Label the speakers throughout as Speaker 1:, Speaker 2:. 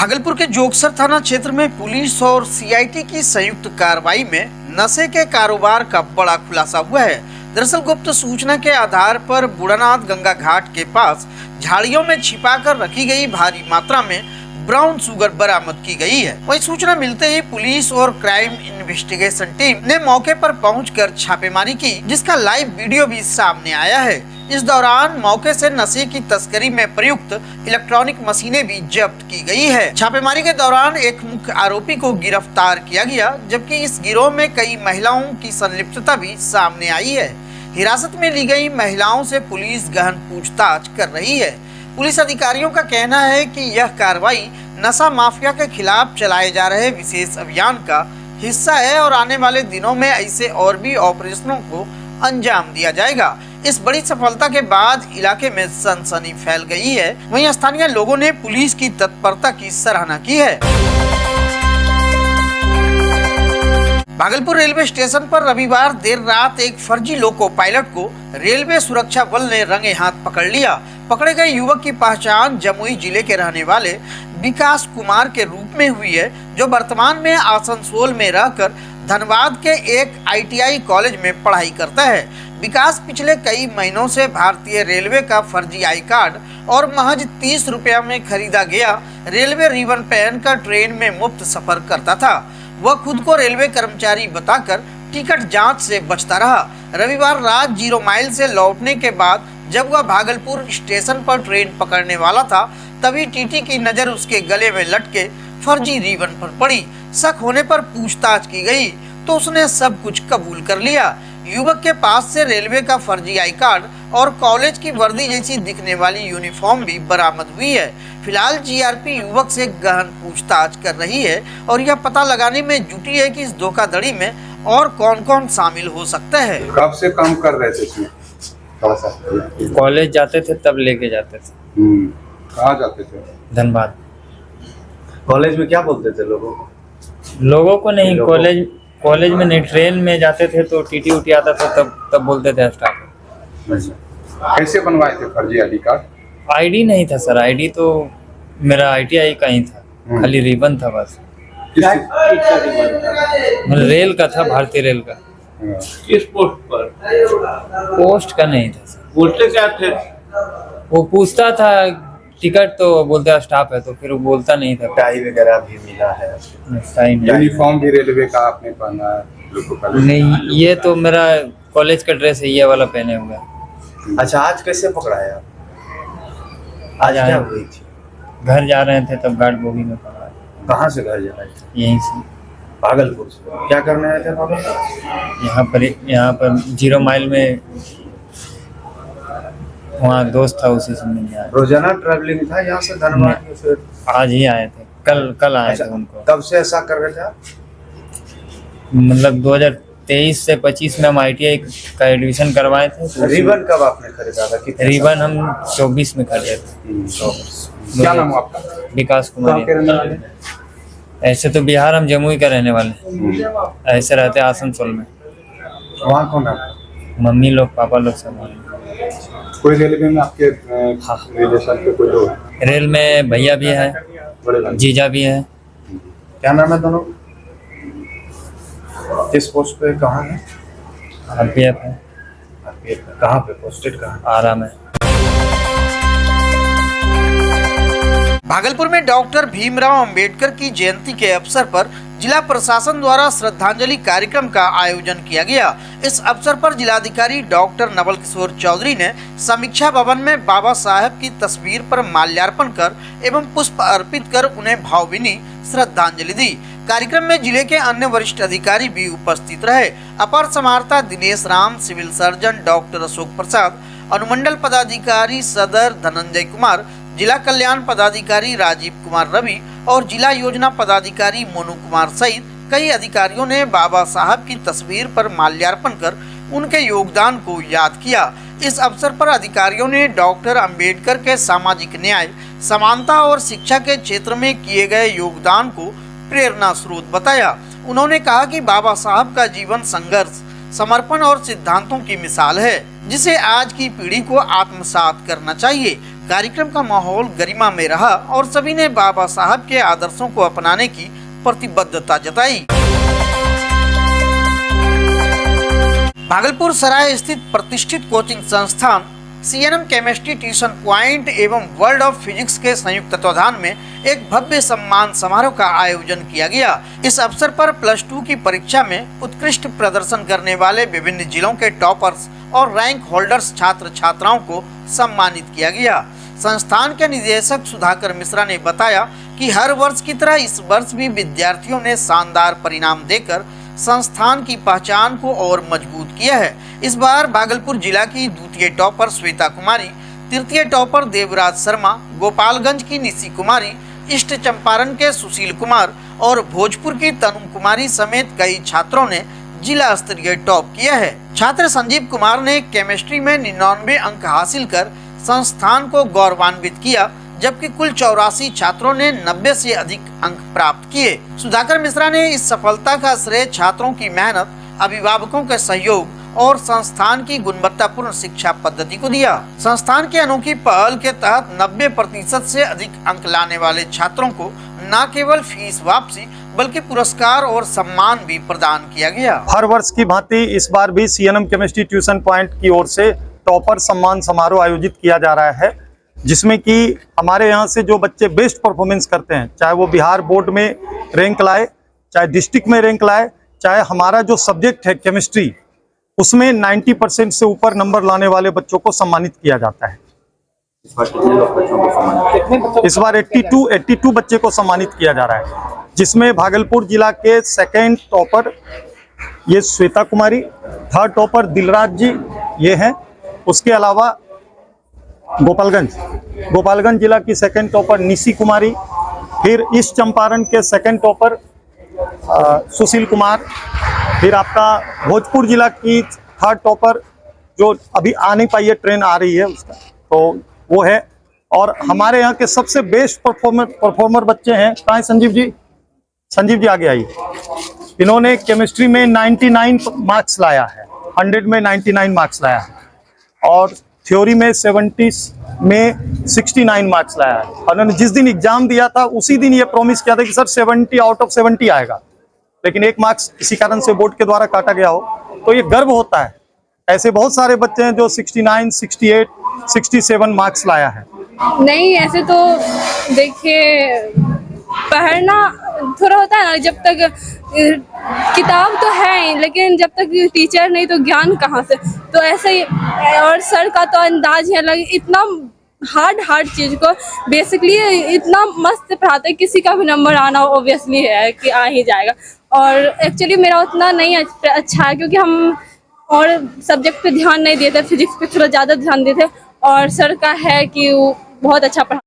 Speaker 1: भागलपुर के जोगसर थाना क्षेत्र में पुलिस और सीआईटी की संयुक्त कार्रवाई में नशे के कारोबार का बड़ा खुलासा हुआ है। दरअसल गुप्त सूचना के आधार पर बूढ़ानाथ गंगा घाट के पास झाड़ियों में छिपाकर रखी गई भारी मात्रा में ब्राउन शुगर बरामद की गई है। वही सूचना मिलते ही पुलिस और क्राइम इन्वेस्टिगेशन टीम ने मौके पर पहुंचकर छापेमारी की, जिसका लाइव वीडियो भी सामने आया है। इस दौरान मौके से नशे की तस्करी में प्रयुक्त इलेक्ट्रॉनिक मशीनें भी जब्त की गई है। छापेमारी के दौरान एक मुख्य आरोपी को गिरफ्तार किया गया, जबकि इस गिरोह में कई महिलाओं की संलिप्तता भी सामने आई है। हिरासत में ली गई महिलाओं से पुलिस गहन पूछताछ कर रही है। पुलिस अधिकारियों का कहना है कि यह कार्रवाई नशा माफिया के खिलाफ चलाए जा रहे विशेष अभियान का हिस्सा है और आने वाले दिनों में ऐसे और भी ऑपरेशनों को अंजाम दिया जाएगा। इस बड़ी सफलता के बाद इलाके में सनसनी फैल गई है। वहीं स्थानीय लोगों ने पुलिस की तत्परता की सराहना की है। भागलपुर रेलवे स्टेशन पर रविवार देर रात एक फर्जी लोको पायलट को रेलवे सुरक्षा बल ने रंगे हाथ पकड़ लिया। पकड़े गए युवक की पहचान जमुई जिले के रहने वाले विकास कुमार के रूप में हुई है, जो वर्तमान में आसनसोल में रहकर धनबाद के एक ITI कॉलेज में पढ़ाई करता है। विकास पिछले कई महीनों से भारतीय रेलवे का फर्जी आई कार्ड और महज 30 रुपया में खरीदा गया रेलवे रिबन पहनकर ट्रेन में मुफ्त सफर करता था। वह खुद को रेलवे कर्मचारी बताकर टिकट जांच से बचता रहा। रविवार रात 0 माइल से लौटने के बाद जब वह भागलपुर स्टेशन पर ट्रेन पकड़ने वाला था, तभी टीटी की नजर उसके गले में लटके फर्जी रिबन पर पड़ी। शक होने पर पूछताछ की गई तो उसने सब कुछ कबूल कर लिया। युवक के पास से रेलवे का फर्जी आई कार्ड और कॉलेज की वर्दी जैसी दिखने वाली यूनिफॉर्म भी बरामद हुई है। फिलहाल GRP युवक से गहन पूछताछ कर रही है और यह पता लगाने में जुटी है कि इस धोखाधड़ी में और कौन कौन शामिल हो सकता है।
Speaker 2: कब से काम कर रहे थे इसमें?
Speaker 3: कॉलेज जाते थे तब लेके जाते थे।
Speaker 2: कहाँ जाते थे?
Speaker 3: धनबाद।
Speaker 4: कॉलेज में क्या बोलते थे
Speaker 3: लोगों को नहीं, कॉलेज में नहीं, ट्रेन में जाते थे तो टीटी उटी आता था तब बोलते थे स्टाफ।
Speaker 2: कैसे बनवाए थे फर्जी ID कार्ड?
Speaker 3: आईडी नहीं था सर, आईडी तो मेरा ITI का ही था, खाली रिबन था बस। मतलब रेल का था, भारतीय रेल का।
Speaker 4: किस पोस्ट पर?
Speaker 3: पोस्ट का नहीं था सर।
Speaker 4: बोलते क्या थे?
Speaker 3: वो पूछता था टिकट तो बोलता स्टाफ है, तो फिर वो बोलता नहीं था।
Speaker 4: टाई वगैरह भी मिला है?
Speaker 2: यूनिफॉर्म भी रेलवे का आपने पहना है?
Speaker 3: नहीं, ये तो मेरा कॉलेज का ड्रेस है, ये वाला पहने हुए।
Speaker 4: अच्छा, आज कैसे पकड़ाया? आज क्या हुई थी?
Speaker 3: घर जा रहे थे तब गार्ड बोगी में पकड़ा।
Speaker 4: कहाँ से घर जा रहे थे?
Speaker 3: यहीं से,
Speaker 4: भागलपुर से। क्या करने आए थे भागलपुर?
Speaker 3: यहाँ पर 0 माइल में वहाँ दोस्त था, उसी से मिल गया।
Speaker 4: रोजाना ट्रैवलिंग था यहाँ से धनबाद में? फिर
Speaker 3: आज ही आए थे, कल आए थे उनको।
Speaker 4: तब से ऐसा कर रहे थे?
Speaker 3: मतलब 2023 से 25 में हम ITI का एडमिशन करवाए थे।
Speaker 4: रिबन कब आपने खरीदा था? कितने?
Speaker 3: रिबन हम 24 में खरीदे थे।
Speaker 2: क्या नाम आपका?
Speaker 3: विकास कुमार। ऐसे तो बिहार, हम जमुई का रहने वाले। ऐसे रहते आसनसोल में।
Speaker 2: वहाँ कौन है?
Speaker 3: मम्मी लोग, पापा लोग सब।
Speaker 2: कोई रेलवे में आपके रिलेशन के कोई लोग?
Speaker 3: रेल में भैया भी है, जीजा भी है।
Speaker 4: क्या नाम है दोनों? किस पोस्ट पे, कहाँ है?
Speaker 3: RPF है।
Speaker 4: कहाँ पे पोस्टेड? कहाँ?
Speaker 3: आरा में।
Speaker 1: भागलपुर में डॉक्टर भीमराव अंबेडकर की जयंती के अवसर पर जिला प्रशासन द्वारा श्रद्धांजलि कार्यक्रम का आयोजन किया गया। इस अवसर पर जिलाधिकारी डॉक्टर नवल किशोर चौधरी ने समीक्षा भवन में बाबा साहब की तस्वीर पर माल्यार्पण कर एवं पुष्प अर्पित कर उन्हें भावभीनी श्रद्धांजलि दी। कार्यक्रम में जिले के अन्य वरिष्ठ अधिकारी भी उपस्थित रहे। अपर समाहर्ता Dinesh Ram, civil surgeon doctor Ashok Prasad, अनुमंडल पदाधिकारी सदर धनंजय कुमार, जिला कल्याण पदाधिकारी राजीव कुमार रवि और जिला योजना पदाधिकारी मोनू कुमार सहित कई अधिकारियों ने बाबा साहब की तस्वीर पर माल्यार्पण कर उनके योगदान को याद किया। इस अवसर पर अधिकारियों ने डॉक्टर अंबेडकर के सामाजिक न्याय, समानता और शिक्षा के क्षेत्र में किए गए योगदान को प्रेरणा स्रोत बताया। उन्होंने कहा कि बाबा साहब का जीवन संघर्ष, समर्पण और सिद्धांतों की मिसाल है, जिसे आज की पीढ़ी को आत्मसात करना चाहिए। कार्यक्रम का माहौल गरिमा में रहा और सभी ने बाबा साहब के आदर्शों को अपनाने की प्रतिबद्धता जताई। भागलपुर सराय स्थित प्रतिष्ठित कोचिंग संस्थान CNM केमिस्ट्री ट्यूशन पॉइंट एवं वर्ल्ड ऑफ फिजिक्स के संयुक्त तत्वाधान में एक भव्य सम्मान समारोह का आयोजन किया गया। इस अवसर पर +2 की परीक्षा में उत्कृष्ट प्रदर्शन करने वाले विभिन्न जिलों के टॉपर्स और रैंक होल्डर्स छात्र छात्राओं को सम्मानित किया गया। संस्थान के निदेशक सुधाकर मिश्रा ने बताया कि हर वर्ष की तरह इस वर्ष भी विद्यार्थियों ने शानदार परिणाम देकर संस्थान की पहचान को और मजबूत किया है। इस बार भागलपुर जिला की द्वितीय टॉपर श्वेता कुमारी, तृतीय टॉपर देवराज शर्मा, गोपालगंज की निशी कुमारी, ईस्ट चंपारण के सुशील कुमार और भोजपुर की तनु कुमारी समेत कई छात्रों ने जिला स्तरीय टॉप किया है। छात्र संजीव कुमार ने केमिस्ट्री में 99 अंक हासिल कर संस्थान को गौरवान्वित किया, जबकि कुल 84 छात्रों ने 90 से अधिक अंक प्राप्त किए। सुधाकर मिश्रा ने इस सफलता का श्रेय छात्रों की मेहनत, अभिभावकों के सहयोग और संस्थान की गुणवत्तापूर्ण शिक्षा पद्धति को दिया। संस्थान की अनोखी पहल के तहत 90% से अधिक अंक लाने वाले छात्रों को न केवल फीस वापसी बल्कि पुरस्कार और सम्मान भी प्रदान किया गया।
Speaker 5: हर वर्ष की भांति इस बार भी CNM केमिस्ट्री ट्यूशन पॉइंट की ओर से टॉपर सम्मान समारोह आयोजित किया जा रहा है, जिसमें कि हमारे यहाँ से जो बच्चे बेस्ट परफॉर्मेंस करते हैं, चाहे वो बिहार बोर्ड में रैंक लाए, चाहे डिस्ट्रिक्ट में रैंक लाए, चाहे हमारा जो सब्जेक्ट है केमिस्ट्री उसमें 90% से ऊपर नंबर लाने वाले बच्चों को सम्मानित किया जाता है। इस बार 82 बच्चे को सम्मानित किया जा रहा है, जिसमें भागलपुर जिला के सेकेंड टॉपर ये श्वेता कुमारी, थर्ड टॉपर दिलराज जी ये हैं। उसके अलावा गोपालगंज जिला की सेकेंड टॉपर निशी कुमारी, फिर ईस्ट चंपारण के सेकेंड टॉपर सुशील कुमार, फिर आपका भोजपुर जिला की थर्ड टॉपर जो अभी आ नहीं पाई है, ट्रेन आ रही है उसका, तो वो है। और हमारे यहाँ के सबसे बेस्ट परफॉर्मर बच्चे हैं, कहाँ है संजीव जी आगे आइए। इन्होंने केमिस्ट्री में 99 मार्क्स लाया है, 100 में 99 मार्क्स लाया है, और थ्योरी में 70 में 69 मार्क्स लाया है। उन्होंने जिस दिन एग्जाम दिया था उसी दिन ये प्रॉमिस किया था कि सर 70 आउट ऑफ 70 आएगा, लेकिन एक मार्क्स किसी कारण से बोर्ड के द्वारा काटा गया हो, तो ये गर्व होता है। ऐसे बहुत सारे बच्चे हैं जो 69, 68, 67 मार्क्स लाया है।
Speaker 6: नहीं, ऐसे तो देखिए पढ़ना थोड़ा होता है ना, जब तक किताब तो है लेकिन जब तक टीचर नहीं तो ज्ञान कहाँ से, तो ऐसे ही। और सर का तो अंदाज है अलग, इतना हार्ड चीज को बेसिकली इतना मस्त पढ़ाते हैं, किसी का भी नंबर आना ऑब्वियसली है कि आ ही जाएगा। और एक्चुअली मेरा उतना नहीं अच्छा है क्योंकि हम और सब्जेक्ट पे ध्यान नहीं देते, फिजिक्स पे थोड़ा ज़्यादा ध्यान देते, और सर का है कि वो बहुत अच्छा पढ़ा।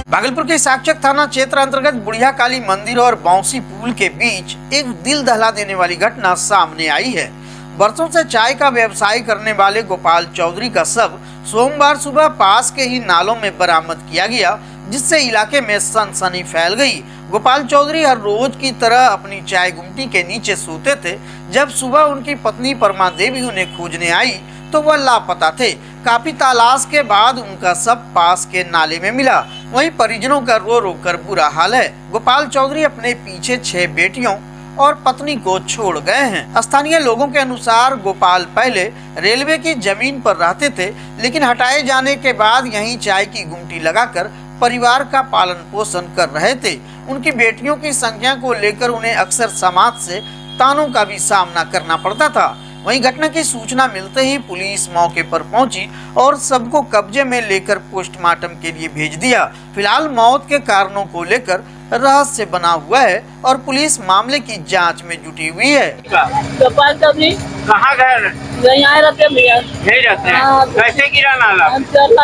Speaker 1: भागलपुर के साक्षक थाना क्षेत्र अंतर्गत बुढ़िया काली मंदिर और बाउंसी पुल के बीच एक दिल दहला देने वाली घटना सामने आई है। वर्षों से चाय का व्यवसाय करने वाले गोपाल चौधरी का शव सोमवार सुबह पास के ही नालों में बरामद किया गया, जिससे इलाके में सनसनी फैल गई। गोपाल चौधरी हर रोज की तरह अपनी चाय गुमटी के नीचे सोते थे। जब सुबह उनकी पत्नी परमा देवी उन्हें खोजने आई तो वह लापता थे। काफी तलाश के बाद उनका शव पास के नाले में मिला। वहीं परिजनों का रो रो कर बुरा हाल है। गोपाल चौधरी अपने पीछे 6 बेटियों और पत्नी को छोड़ गए हैं। स्थानीय लोगों के अनुसार गोपाल पहले रेलवे की जमीन पर रहते थे, लेकिन हटाए जाने के बाद यहीं चाय की गुमटी लगाकर परिवार का पालन पोषण कर रहे थे। उनकी बेटियों की संख्या को लेकर उन्हें अक्सर समाज से तानों का भी सामना करना पड़ता था। वहीं घटना की सूचना मिलते ही पुलिस मौके पर पहुंची और सबको कब्जे में लेकर पोस्टमार्टम के लिए भेज दिया। फिलहाल मौत के कारणों को लेकर रहस्य बना हुआ है और पुलिस मामले की जांच में जुटी हुई है।
Speaker 7: गोपाल चौधरी
Speaker 8: कहाँ गए?
Speaker 7: यहाँ रहते हैं भैया।
Speaker 8: यही रहते हैं।
Speaker 7: हाँ।
Speaker 8: कैसे गिरा नाला?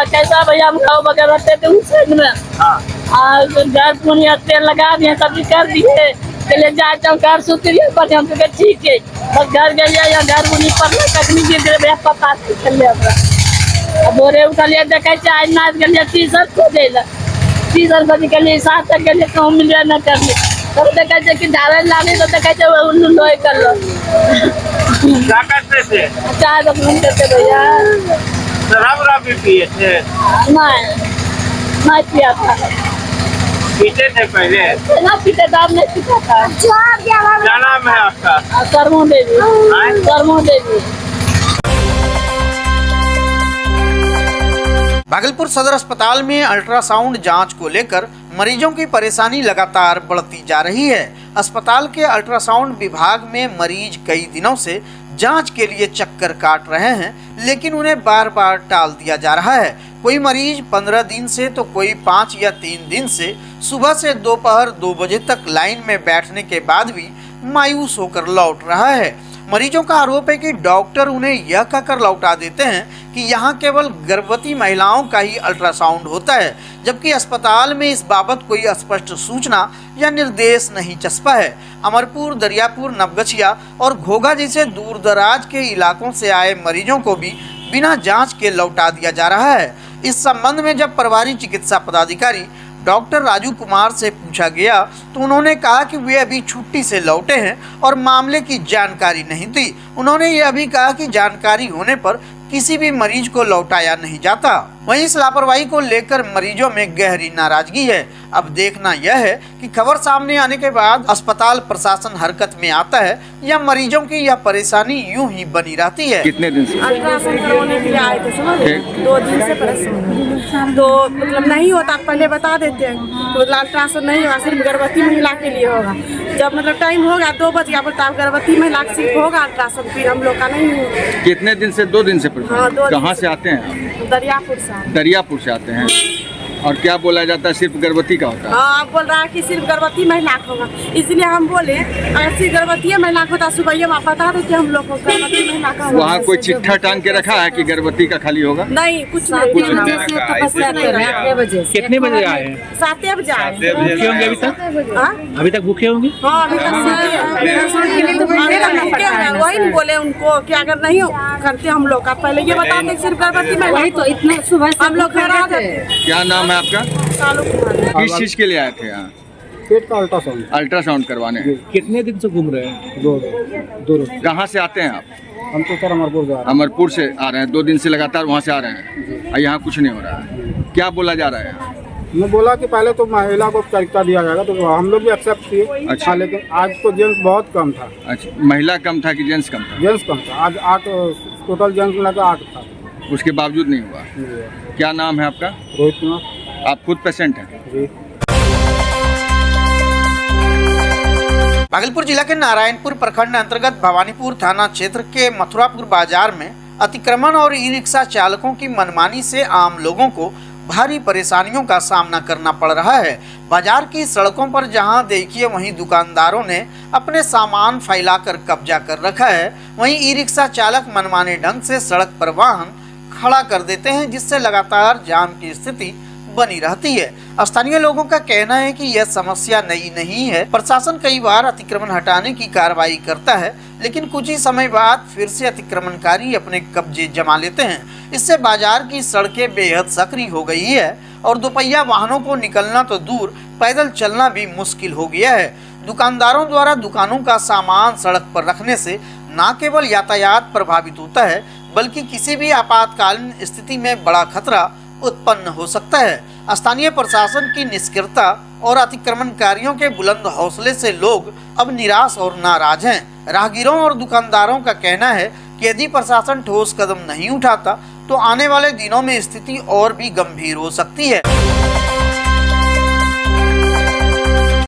Speaker 7: कैसा भैया, हम गाँव वगैरह रहते थे उस साइड में।
Speaker 8: हाँ।
Speaker 7: घर पुनिया तेल लगा दिए, सब्जी कर दिए, चले जाए घर सुतरिए पर हम तो ठीक है, बस घर गए या घर बुनी पर कखनी गिर भैया पता चल गया। बोरे उठलिए देखे आज नाच गलिए टी-शर्ट को दे टी-शर्ट बनी गलिए 7 तक गलिए कहूँ मिलवे न करले, तब देखे कि झाड़े लाने तो देखे उल्लू लोए कर लो।
Speaker 8: क्या करते थे?
Speaker 7: चाय करते भैया।
Speaker 8: भी पिए थे?
Speaker 7: नहीं पिया था।
Speaker 8: पीते थे पहले?
Speaker 7: ना पीते दाम नहीं पीता था।
Speaker 8: क्या नाम है आपका?
Speaker 7: सरमो देवी।
Speaker 8: हाँ?
Speaker 7: सरमो देवी।
Speaker 1: भागलपुर सदर अस्पताल में अल्ट्रासाउंड जांच को लेकर मरीजों की परेशानी लगातार बढ़ती जा रही है। अस्पताल के अल्ट्रासाउंड विभाग में मरीज कई दिनों से जांच के लिए चक्कर काट रहे हैं, लेकिन उन्हें बार बार टाल दिया जा रहा है। कोई मरीज 15 दिन से तो कोई 5 या 3 दिन से सुबह से दोपहर 2 बजे तक लाइन में बैठने के बाद भी मायूस होकर लौट रहा है। मरीजों का आरोप है कि डॉक्टर उन्हें यह कहकर लौटा देते हैं कि यहाँ केवल गर्भवती महिलाओं का ही अल्ट्रासाउंड होता है, जबकि अस्पताल में इस बाबत कोई स्पष्ट सूचना या निर्देश नहीं चस्पा है। अमरपुर, दरियापुर, नवगछिया और घोघा जैसे दूर दराज के इलाकों से आए मरीजों को भी बिना जांच के लौटा दिया जा रहा है। इस संबंध में जब प्रभारी चिकित्सा पदाधिकारी डॉक्टर राजू कुमार से पूछा गया तो उन्होंने कहा कि वे अभी छुट्टी से लौटे हैं और मामले की जानकारी नहीं थी। उन्होंने यह भी कहा कि जानकारी होने पर किसी भी मरीज को लौटाया नहीं जाता। वहीं इस लापरवाही को लेकर मरीजों में गहरी नाराजगी है। अब देखना यह है कि खबर सामने आने के बाद अस्पताल प्रशासन हरकत में आता है या मरीजों की यह परेशानी यूं ही बनी रहती है।
Speaker 9: कितने दिन से?
Speaker 10: अल्ट्रासाउंड करवाने के लिए आए थे, समझ रहे? 2 दिन से परेशान। तो मतलब नहीं होता, पहले बता देते हैं तो अल्ट्रासाउंड नहीं होगा, सिर्फ गर्भवती महिला के लिए होगा। जब मतलब टाइम हो गया 2 बज गया, बोलता गर्भवती महिला का सिर्फ होगा अल्ट्रासाउंड, फिर हम लोग का नहीं होगा।
Speaker 9: कितने दिन से? 2 दिन से परेशान।
Speaker 10: हाँ, 2 दिन
Speaker 9: कहाँ
Speaker 10: से।
Speaker 9: से आते हैं?
Speaker 10: दरियापुर से।
Speaker 9: दरियापुर से आते हैं। और क्या बोला जाता है, सिर्फ गर्भवती का होता है?
Speaker 10: हाँ, आप बोल रहा है कि सिर्फ गर्भवती महिला का होगा, इसलिए हम बोले अगर सिर्फ गर्भवती महिला का होता सुबह ये बता देते हम लोग को गर्भवती महिला का होगा।
Speaker 9: वहाँ कोई चिट्ठा टांग के रखा है कि गर्भवती का खाली होगा?
Speaker 10: नहीं, कुछ नहीं।
Speaker 8: कितने बजे आए?
Speaker 10: 7 बजे आए।
Speaker 8: भूखे होंगे अभी तक?
Speaker 10: हाँ?
Speaker 8: अभी तक भूखे होंगे?
Speaker 10: हाँ, अभी तक वही नहीं बोले उनको कि अगर नहीं करते हम लोग का पहले ये बताते सिर्फ गर्भवती महिला तो इतना सुबह हम लोग घर आ जाते।
Speaker 9: क्या नाम है आपका?
Speaker 10: सालू कुमार।
Speaker 9: किस चीज के लिए आए थे यहाँ?
Speaker 2: पेट का अल्ट्रासाउंड।
Speaker 9: अल्ट्रासाउंड करवाने।
Speaker 8: कितने दिन से घूम रहे हैं?
Speaker 2: 2 रोज।
Speaker 9: कहाँ से आते हैं आप?
Speaker 2: हम तो सर अमरपुर जा रहे
Speaker 9: अमरपुर से आ रहे हैं। 2 दिन से लगातार वहाँ से आ रहे हैं और यहाँ कुछ नहीं हो रहा है। क्या बोला जा रहा है?
Speaker 2: हैं। मैं बोला कि पहले तो महिला को प्राथमिकता दिया जाएगा, तो हम लोग भी एक्सेप्ट किए।
Speaker 9: अच्छा।
Speaker 2: लेकिन आज तो जेंट्स बहुत कम था।
Speaker 9: अच्छा, महिला कम था कि जेंट्स कम था?
Speaker 2: जेंट्स कम था। आज 8 टोटल जेंट्स मिला के 8 था।
Speaker 9: उसके बावजूद नहीं हुआ। क्या नाम है आपका?
Speaker 2: रोहित कुमार।
Speaker 9: आप खुद पेशेंट हैं?
Speaker 2: जी।
Speaker 1: भागलपुर जिला के नारायणपुर प्रखंड अंतर्गत भवानीपुर थाना क्षेत्र के मथुरापुर बाजार में अतिक्रमण और ई रिक्शा चालकों की मनमानी से आम लोगों को भारी परेशानियों का सामना करना पड़ रहा है। बाजार की सड़कों पर जहां देखिए वहीं दुकानदारों ने अपने सामान फैलाकर कब्जा कर रखा है, वहीं ई रिक्शा चालक मनमाने ढंग से सड़क पर वाहन खड़ा कर देते हैं, जिससे लगातार जाम की स्थिति बनी रहती है। स्थानीय लोगों का कहना है कि यह समस्या नई नहीं है। प्रशासन कई बार अतिक्रमण हटाने की कार्रवाई करता है, लेकिन कुछ ही समय बाद फिर से अतिक्रमणकारी अपने कब्जे जमा लेते हैं। इससे बाजार की सड़कें बेहद सक्रिय हो गई है और दोपहिया वाहनों को निकलना तो दूर, पैदल चलना भी मुश्किल हो गया है। दुकानदारों द्वारा दुकानों का सामान सड़क पर रखने से न केवल यातायात प्रभावित होता है, बल्कि किसी भी आपातकालीन स्थिति में बड़ा खतरा उत्पन्न हो सकता है। स्थानीय प्रशासन की निष्क्रियता और अतिक्रमणकारियों के बुलंद हौसले से लोग अब निराश और नाराज हैं। राहगीरों और दुकानदारों का कहना है कि यदि प्रशासन ठोस कदम नहीं उठाता तो आने वाले दिनों में स्थिति और भी गंभीर हो सकती है।